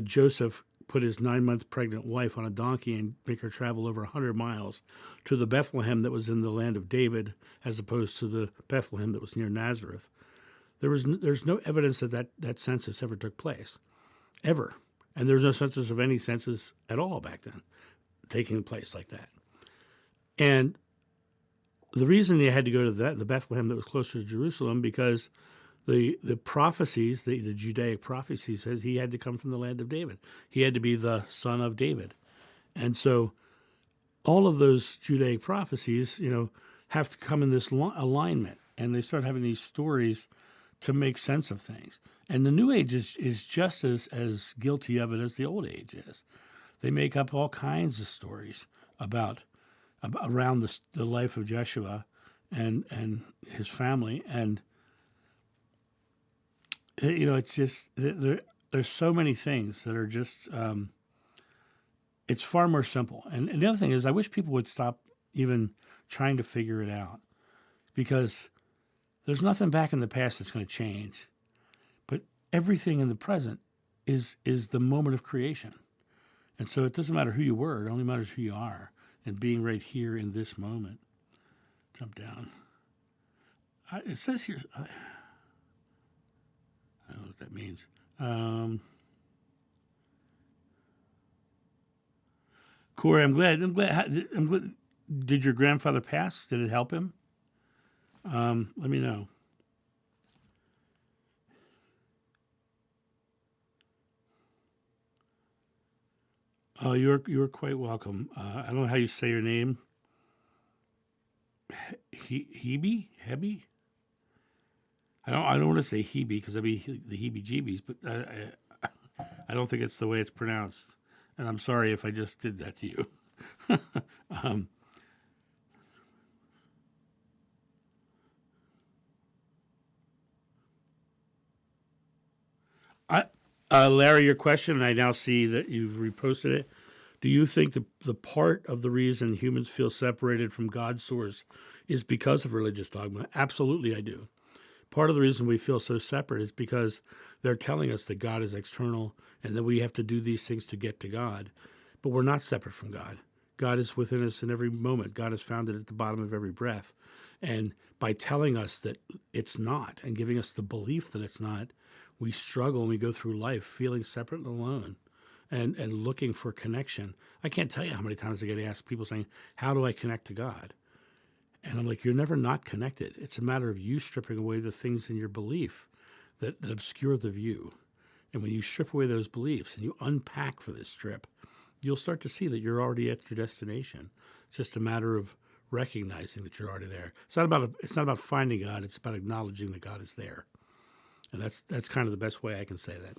Speaker 1: Joseph put his 9-month pregnant wife on a donkey and make her travel over 100 miles to the Bethlehem that was in the land of David, as opposed to the Bethlehem that was near Nazareth. There's no evidence that census ever took place, ever. And there's no census of any census at all back then taking place like that. And the reason they had to go to the Bethlehem that was closer to Jerusalem, because the prophecies, the Judaic prophecy says he had to come from the land of David. He had to be the son of David. And so all of those Judaic prophecies, have to come in this alignment. And they start having these stories to make sense of things. And the New Age is just as guilty of it as the Old Age is. They make up all kinds of stories around the life of Yeshua and his family. And, it's just, there's so many things that are just, it's far more simple. And the other thing is, I wish people would stop even trying to figure it out, because there's nothing back in the past that's going to change. But everything in the present is the moment of creation. And so it doesn't matter who you were, it only matters who you are, and being right here in this moment. Jump down. It says here, I don't know what that means. Corey, I'm glad. Did your grandfather pass? Did it help him? Let me know. Oh, you're quite welcome. I don't know how you say your name. Hebe? I don't want to say Hebe because that'd be the heebie-jeebies, but I don't think it's the way it's pronounced. And I'm sorry if I just did that to you. Larry, your question, and I now see that you've reposted it. Do you think the part of the reason humans feel separated from God's source is because of religious dogma? Absolutely, I do. Part of the reason we feel so separate is because they're telling us that God is external and that we have to do these things to get to God. But we're not separate from God. God is within us in every moment. God is found at the bottom of every breath. And by telling us that it's not and giving us the belief that it's not, we struggle and we go through life feeling separate and alone and looking for connection. I can't tell you how many times I get asked, people saying, how do I connect to God? And I'm like, you're never not connected. It's a matter of you stripping away the things in your belief that obscure the view. And when you strip away those beliefs and you unpack for this trip, you'll start to see that you're already at your destination. It's just a matter of recognizing that you're already there. It's not about finding God. It's about acknowledging that God is there. And that's kind of the best way I can say that.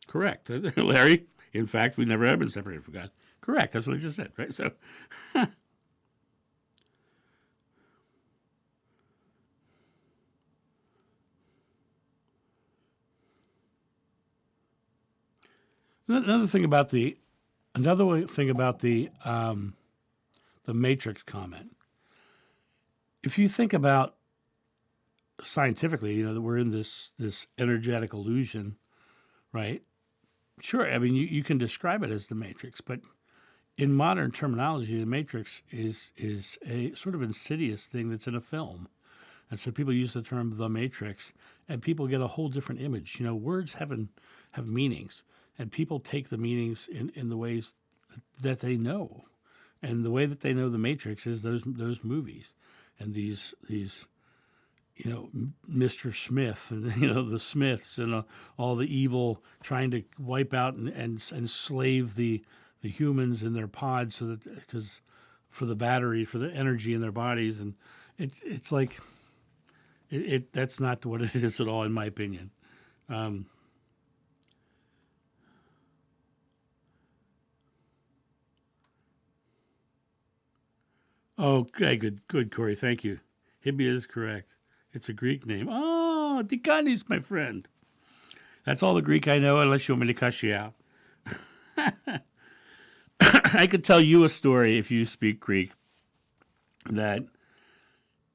Speaker 1: Correct, Larry. In fact, we never have been separated from God. Correct. That's what I just said, right? So, another thing about the Matrix comment. If you think about scientifically, that we're in this energetic illusion, right? Sure, I mean, you can describe it as the Matrix, but in modern terminology, the Matrix is a sort of insidious thing that's in a film. And so people use the term the Matrix, and people get a whole different image. Words have meanings, and people take the meanings in the ways that they know. And the way that they know the Matrix is those movies and these Mr. Smith and the Smiths and all the evil trying to wipe out and enslave the humans in their pods, so that because for the battery, for the energy in their bodies. And it's like That's not what it is at all, in my opinion. Um, okay, good, Corey. Thank you. Hibia is correct. It's a Greek name. Oh, Tikanis, my friend. That's all the Greek I know, unless you want me to cuss you out. I could tell you a story if you speak Greek that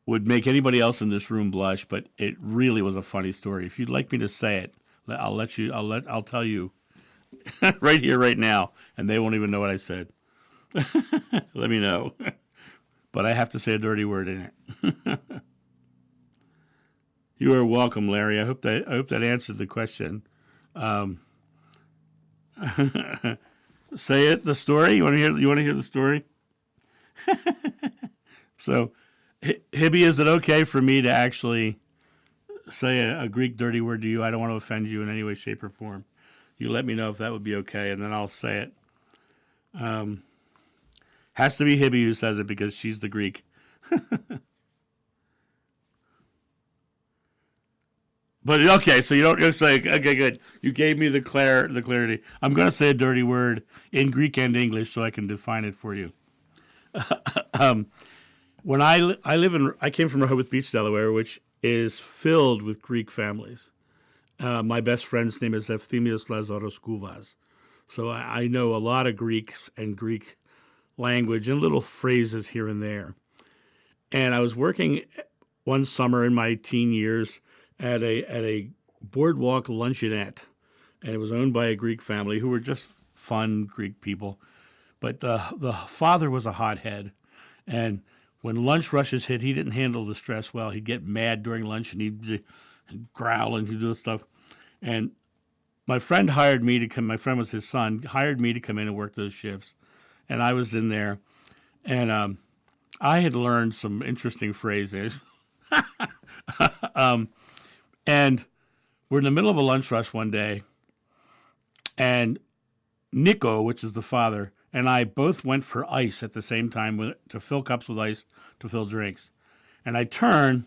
Speaker 1: would make anybody else in this room blush, but it really was a funny story. If you'd like me to say it, I'll let you. I'll tell you right here, right now, and they won't even know what I said. Let me know. But I have to say a dirty word in it. You are welcome, Larry. I hope that answered the question. Um, say it. The story. You want to hear? You want to hear the story? So, Hibby, is it okay for me to actually say a Greek dirty word to you? I don't want to offend you in any way, shape, or form. You let me know if that would be okay, and then I'll say it. Um, has to be Hibby who says it because she's the Greek. But okay, so you don't. You're saying okay, good. You gave me the clarity. I'm going to say a dirty word in Greek and English so I can define it for you. um, when I live in, I came from Rehoboth Beach, Delaware, which is filled with Greek families. My best friend's name is Efthymios Lazaros Kouvas. So I know a lot of Greeks and Greek language and little phrases here and there. And I was working one summer in my teen years at a boardwalk luncheonette, and it was owned by a Greek family who were just fun Greek people. But the father was a hothead, and when lunch rushes hit, he didn't handle the stress well. He'd get mad during lunch, and he'd growl and he'd do stuff. And my friend hired me to come. My friend was his son. Hired me to come in and work those shifts, and I was in there, and I had learned some interesting phrases. um, and we're in the middle of a lunch rush one day, and Nico, which is the father, and I both went for ice at the same time to fill cups with ice to fill drinks. And I turn,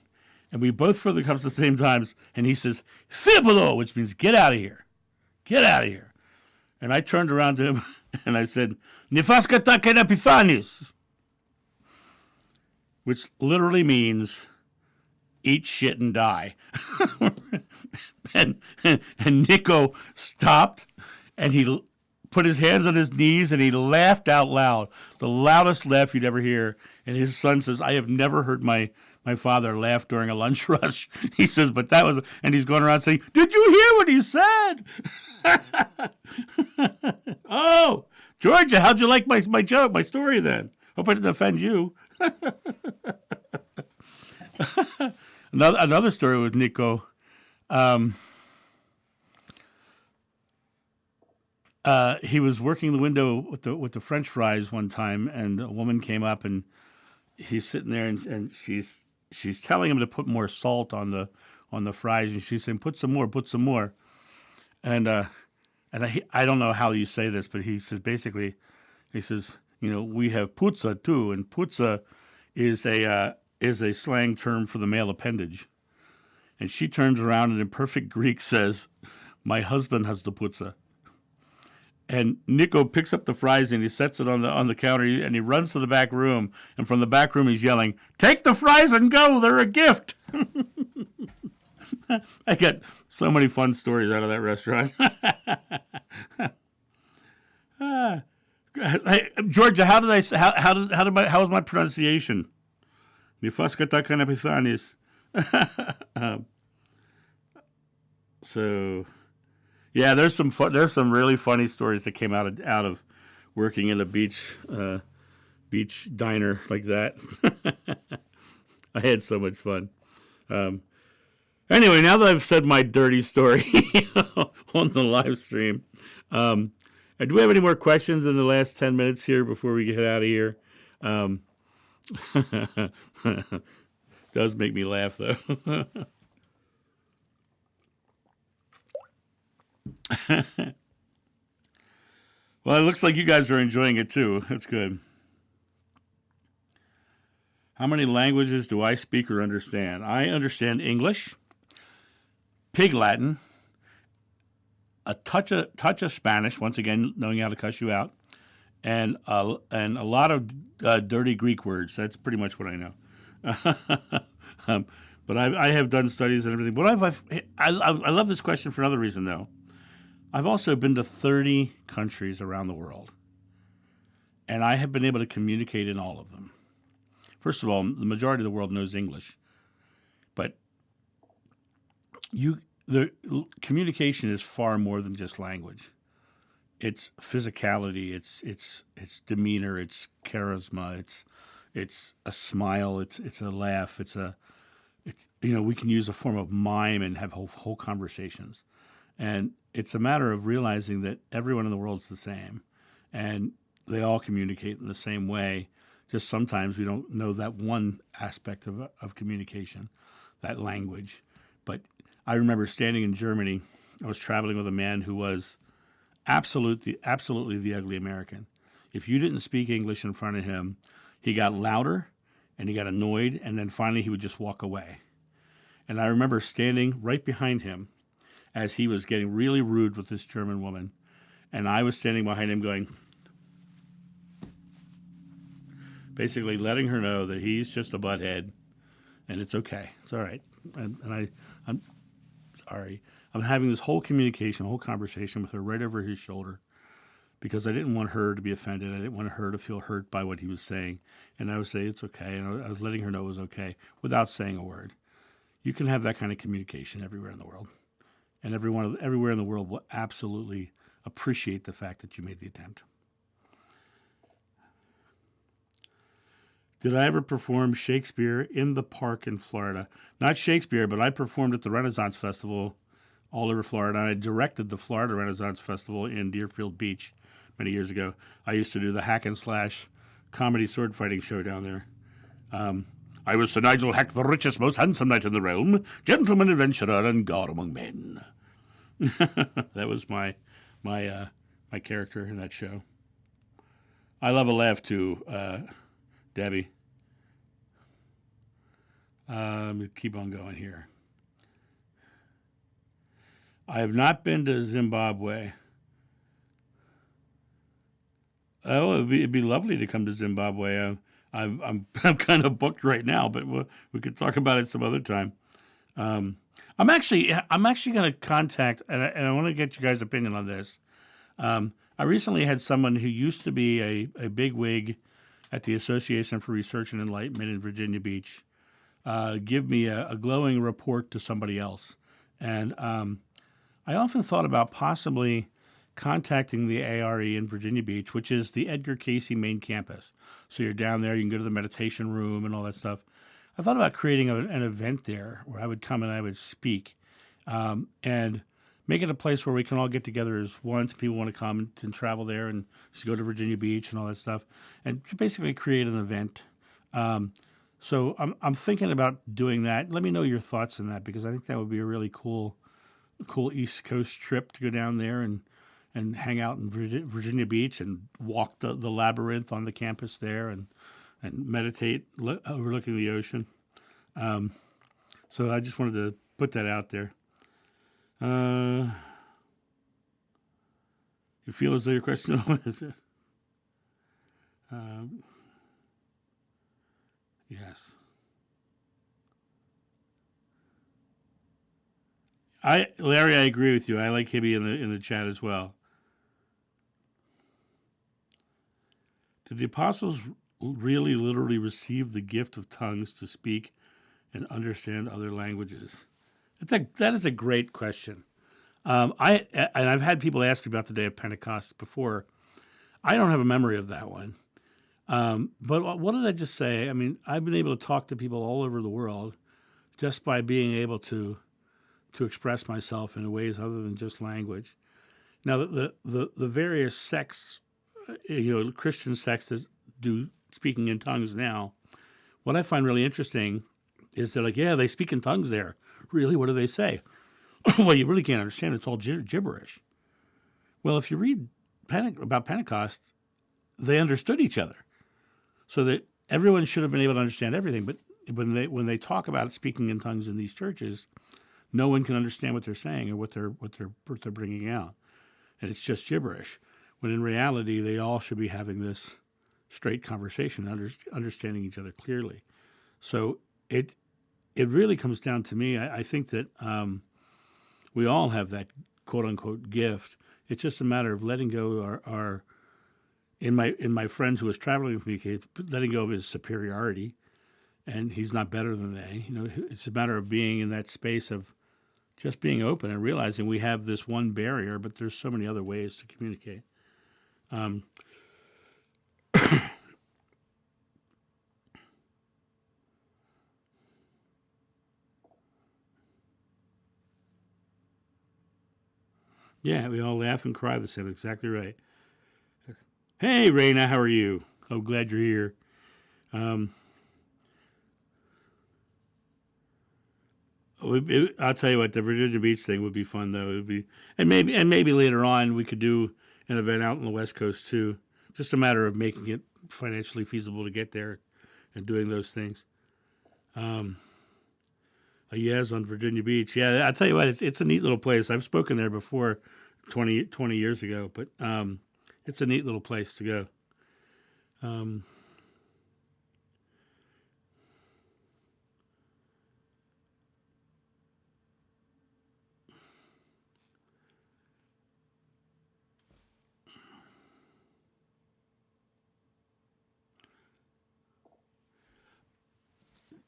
Speaker 1: and we both fill the cups at the same time, and he says, Fibolo, which means get out of here. Get out of here. And I turned around to him, and I said, Nifaskata kenapithanis, which literally means eat shit and die. and Nico stopped, and he put his hands on his knees, and he laughed out loud, the loudest laugh you'd ever hear. And his son says, I have never heard my father laugh during a lunch rush. He says, but that was, and he's going around saying, did you hear what he said? Oh, Georgia, how'd you like my joke, my story then? Hope I didn't offend you. Another story with Nico. He was working the window with the French fries one time, and a woman came up, and he's sitting there, and she's telling him to put more salt on the fries, and she's saying, put some more, and I don't know how you say this, but he says basically, he says, we have putza too, and putza is a slang term for the male appendage, and she turns around and in perfect Greek says, my husband has the putza. And Nico picks up the fries and he sets it on the counter, and he runs to the back room. And from the back room, he's yelling, "Take the fries and go! They're a gift!" I got so many fun stories out of that restaurant. Hey, Georgia, how was my pronunciation? So. Yeah, there's some really funny stories that came out of working in a beach diner like that. I had so much fun. Anyway, now that I've said my dirty story on the live stream, do we have any more questions in the last 10 minutes here before we get out of here? Does make me laugh though. Well, it looks like you guys are enjoying it too. That's good. How many languages do I speak or understand? I understand English, Pig Latin, a touch of Spanish. Once again, knowing how to cuss you out, and a lot of dirty Greek words. That's pretty much what I know. um, but I have done studies and everything. But I love this question for another reason, though. I've also been to 30 countries around the world, and I have been able to communicate in all of them. First of all, the majority of the world knows English, but the communication is far more than just language. It's physicality, it's demeanor, it's charisma, it's a smile, it's a laugh, we can use a form of mime and have whole conversations, and it's a matter of realizing that everyone in the world is the same, and they all communicate in the same way. Just sometimes we don't know that one aspect of communication, that language. But I remember standing in Germany. I was traveling with a man who was absolutely the ugly American. If you didn't speak English in front of him, he got louder and he got annoyed, and then finally he would just walk away. And I remember standing right behind him as he was getting really rude with this German woman, and I was standing behind him going, basically letting her know that he's just a butthead, and it's okay. It's all right. I'm sorry. I'm having this whole conversation with her right over his shoulder, because I didn't want her to be offended. I didn't want her to feel hurt by what he was saying. And I would say, it's okay. And I was letting her know it was okay without saying a word. You can have that kind of communication everywhere in the world. And everywhere in the world will absolutely appreciate the fact that you made the attempt. Did I ever perform Shakespeare in the park in Florida? Not Shakespeare, but I performed at the Renaissance Festival all over Florida. I directed the Florida Renaissance Festival in Deerfield Beach many years ago. I used to do the hack and slash comedy sword fighting show down there. I was Sir Nigel Hack, the richest, most handsome knight in the realm, gentleman adventurer, and God among men. That was my character in that show. I love a laugh too, Debbie. Keep on going here. I have not been to Zimbabwe. Oh, it'd be lovely to come to Zimbabwe. I'm kind of booked right now, but we could talk about it some other time. I'm actually going to contact, and I want to get you guys' opinion on this. I recently had someone who used to be a big wig at the Association for Research and Enlightenment in Virginia Beach give me a glowing report to somebody else. And I often thought about possibly contacting the ARE in Virginia Beach, which is the Edgar Cayce main campus. So you're down there, you can go to the meditation room and all that stuff. I thought about creating an event there where I would come and I would speak, and make it a place where we can all get together as one. People want to come and travel there and just go to Virginia Beach and all that stuff, and basically create an event. So I'm thinking about doing that. Let me know your thoughts on that, because I think that would be a really cool East Coast trip to go down there and hang out in Virginia Beach and walk the labyrinth on the campus there and meditate overlooking the ocean. So I just wanted to put that out there. You feel as though your question is yes. Larry, I agree with you. I like Hibby in the chat as well. Did the apostles really literally receive the gift of tongues to speak and understand other languages? That is a great question. I've had people ask me about the day of Pentecost before. I don't have a memory of that one. But what did I just say? I mean, I've been able to talk to people all over the world just by being able to express myself in ways other than just language. Now, the various sects, Christian sects that do speaking in tongues now, what I find really interesting is they're like, yeah, they speak in tongues there. Really? What do they say? Well, you really can't understand. It's all gibberish. Well, if you read about Pentecost, they understood each other. So that everyone should have been able to understand everything, but when they talk about speaking in tongues in these churches, no one can understand what they're saying or what they're bringing out, and it's just gibberish. When in reality, they all should be having this straight conversation, understanding each other clearly. So it really comes down to me. I think that we all have that quote unquote gift. It's just a matter of letting go our in my friend who was traveling with me, letting go of his superiority, and he's not better than they. It's a matter of being in that space of just being open and realizing we have this one barrier, but there's so many other ways to communicate. Yeah, we all laugh and cry the same. Exactly right. Hey, Raina, how are you? Oh, glad you're here. Um, I'll tell you what, the Virginia Beach thing would be fun, though. It would be, and maybe later on we could do an event out on the West Coast too. Just a matter of making it financially feasible to get there and doing those things. Um, a yes on Virginia Beach. Yeah, I'll tell you what, it's a neat little place. I've spoken there before, 20 years ago, but it's a neat little place to go. Um,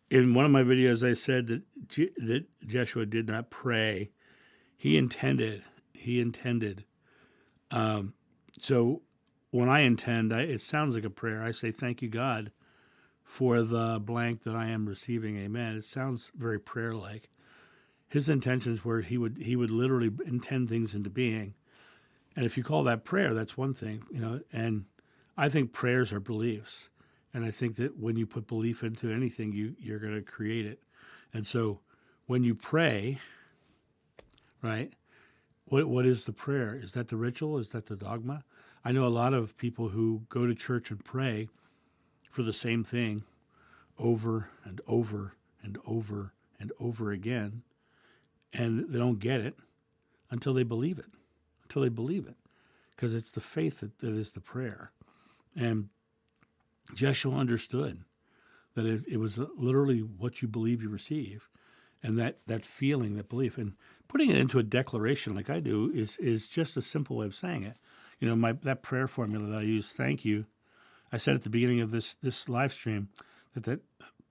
Speaker 1: in one of my videos, I said that Yeshua did not pray; he intended. He intended. Um, so when I intend, it sounds like a prayer. I say, "Thank you, God, for the blank that I am receiving." Amen. It sounds very prayer-like. His intentions were he would literally intend things into being. And if you call that prayer, that's one thing. And I think prayers are beliefs. And I think that when you put belief into anything, you're going to create it. And so when you pray, right, what is the prayer? Is that the ritual? Is that the dogma? I know a lot of people who go to church and pray for the same thing over and over and over and over again, and they don't get it until they believe it, because it's the faith that is the prayer. And Joshua understood that it was literally what you believe you receive, and that feeling, that belief, and putting it into a declaration like I do is just a simple way of saying it. That prayer formula that I use, thank you. I said at the beginning of this live stream that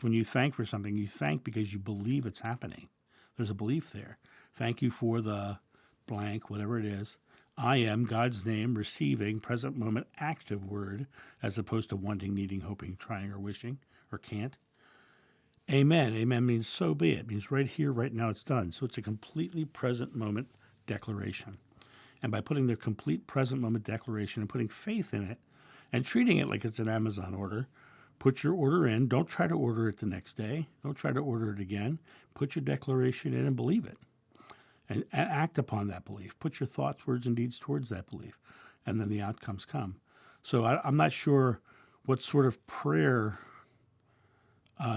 Speaker 1: when you thank for something, you thank because you believe it's happening. There's a belief there. Thank you for the blank, whatever it is. I am, God's name, receiving, present moment, active word, as opposed to wanting, needing, hoping, trying, or wishing, or can't. Amen. Amen means so be it. It means right here, right now, it's done. So it's a completely present moment declaration. And by putting the complete present moment declaration and putting faith in it and treating it like it's an Amazon order, put your order in. Don't try to order it the next day. Don't try to order it again. Put your declaration in and believe it. And act upon that belief. Put your thoughts, words, and deeds towards that belief. And then the outcomes come. So I'm not sure what sort of prayer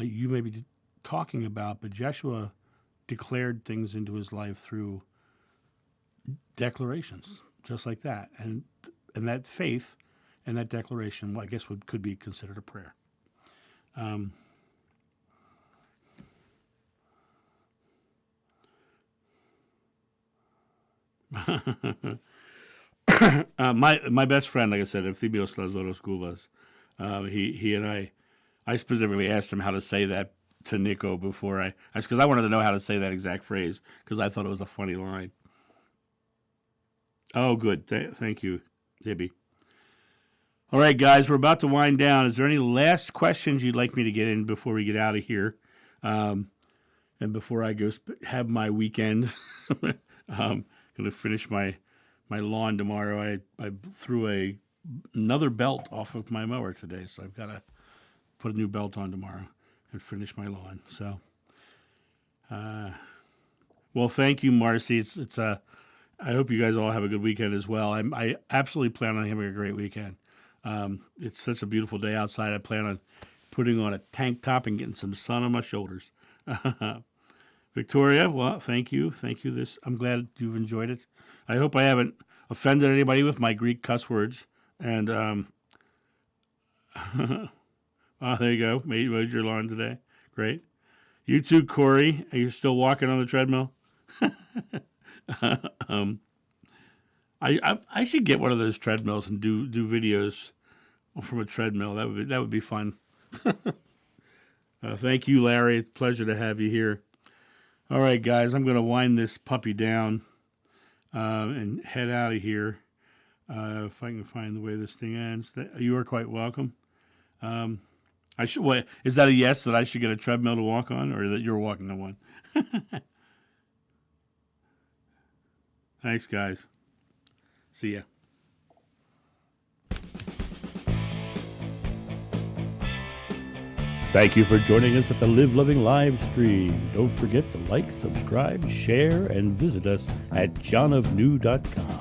Speaker 1: you may be talking about, but Joshua declared things into his life through declarations, just like that. And that faith and that declaration, well, I guess could be considered a prayer. My best friend, like I said, Efthymios Lazoros Goulas, he and I specifically asked him how to say that to Nico before because I wanted to know how to say that exact phrase because I thought it was a funny line. Oh, good. Thank you, Hibby. All right, guys, we're about to wind down. Is there any last questions you'd like me to get in before we get out of here? And before I go have my weekend, going to finish my lawn tomorrow. I threw another belt off of my mower today, so I've got to put a new belt on tomorrow and finish my lawn. So, well, thank you, Marcy. I hope you guys all have a good weekend as well. I absolutely plan on having a great weekend. It's such a beautiful day outside. I plan on putting on a tank top and getting some sun on my shoulders. Victoria, well, thank you. Thank you. I'm glad you've enjoyed it. I hope I haven't offended anybody with my Greek cuss words. And there you go. Made your lawn today. Great. You too, Corey. Are you still walking on the treadmill? I should get one of those treadmills and do videos from a treadmill. That would be fun. Thank you, Larry. It's a pleasure to have you here. All right, guys, I'm going to wind this puppy down and head out of here. If I can find the way this thing ends. You are quite welcome. Is that a yes that I should get a treadmill to walk on, or that you're walking on one? Thanks, guys. See ya.
Speaker 2: Thank you for joining us at the Live Loving live stream. Don't forget to like, subscribe, share, and visit us at johnofnew.com.